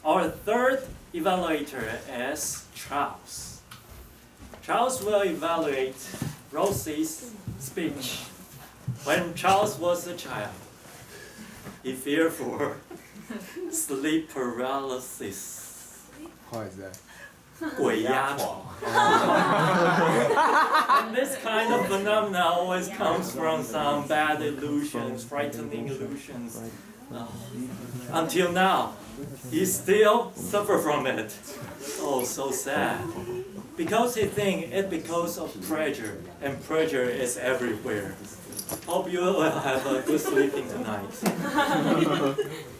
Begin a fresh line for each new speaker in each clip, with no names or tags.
Our third evaluator is Charles. Charles will evaluate Rosie's speech. When Charles was a child, he feared for sleep paralysis.
What is that?
鬼压床. And this kind of phenomena always comes from some bad illusions, frightening illusions. Until now, he still suffers from it. Oh, so sad. Because he thinks it's because of pressure, and pressure is everywhere. Hope you will have a good sleeping tonight.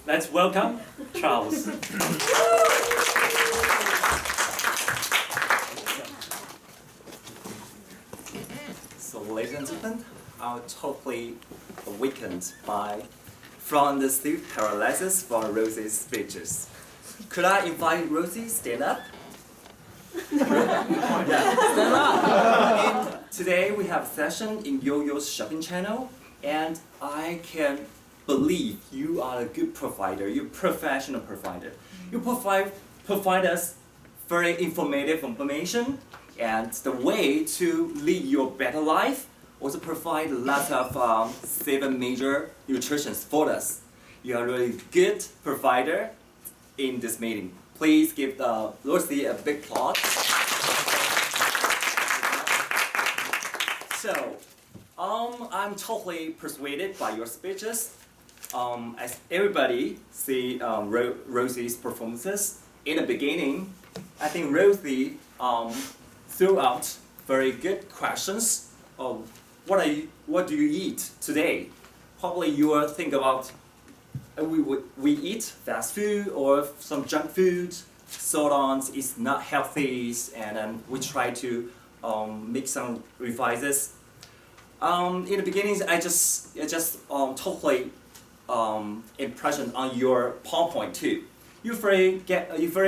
Let's welcome Charles.
So, ladies and gentlemen, I'm totally awakened from the sleep paralysis from Rosie's speeches. Could I invite Rosie stand up? Yeah, stand up. And today we have a session in Yo-Yo's shopping channel, and I can believe you are a good provider. You're a professional provider. You provide us very informative information and the way to lead your better life. Also provide lots of 7 major nutritions for us. You are a really good provider in this meeting. Please give Rosie a big applause. So, I'm totally persuaded by your speeches. As everybody see Rosie's performances in the beginning, I think Rosie threw out very good questions. What do you eat today? Probably you will think about we eat fast food or some junk food. Salt-ons is not healthy, and then we try to make some revises. In the beginning, I just totally impression on your PowerPoint too. You're very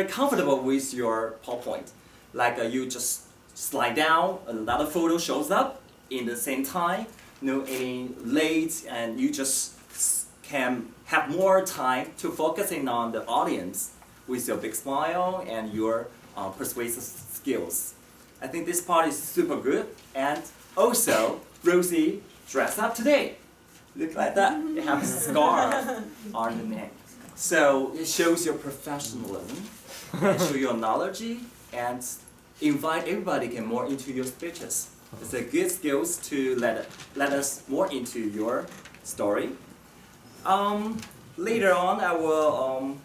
comfortable with your PowerPoint. Like you just slide down, another photo shows up in the same time. No any late, and you just can have more time to focusing on the audience with your big smile and your persuasive skills. I think this part is super good. And also, Rosie dressed up today. Look like that. You have a scar on the neck. So it shows your professionalism, and show your knowledge, and invite everybody get more into your speeches. It's a good skills to let us more into your story. Later on, I will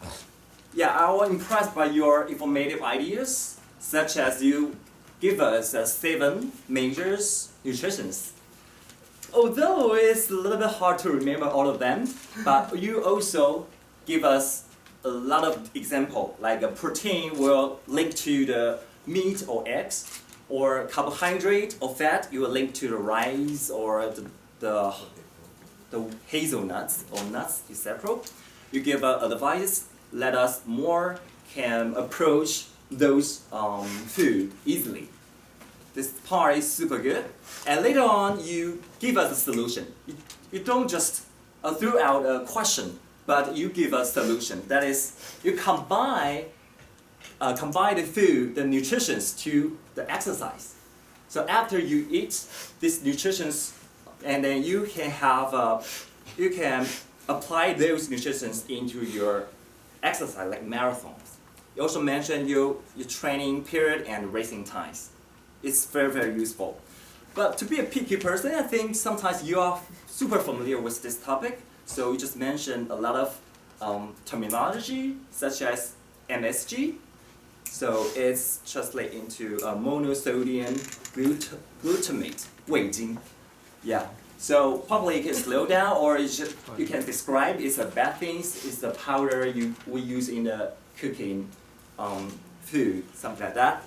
impressed by your informative ideas, such as you give us 7 major nutritions. Although it's a little bit hard to remember all of them, but you also give us a lot of example, like a protein will link to the meat or eggs, or carbohydrate or fat, you will link to the rice or the hazelnuts or nuts, etc. You give advice, let us more can approach those food easily. This part is super good. And later on, you give us a solution. You don't just throw out a question, but you give a solution. That is, you combine the food, the nutritions to the exercise. So after you eat these nutritions, and then you can apply those nutritions into your exercise, like marathons. You also mentioned your training period and racing times. It's very, very useful. But to be a picky person, I think sometimes you are super familiar with this topic. So you just mentioned a lot of terminology, such as MSG. So it's translated into monosodium glutamate, 味精. Yeah. So probably you can slow down, or you can describe it's a bad thing. It's the powder we use in the cooking food, something like that.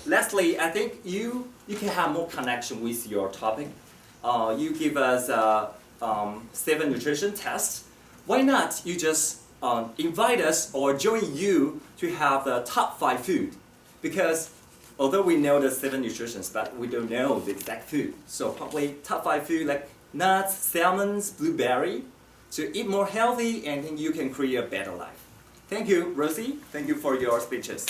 Lastly, I think you can have more connection with your topic. You give us 7 nutrition tests. Why not you just invite us or join you to have the top 5 food? Because although we know the 7 nutritions, but we don't know the exact food. So probably top 5 food like nuts, salmons, blueberry, to eat more healthy, and then you can create a better life. Thank you, Rosie. Thank you for your speeches.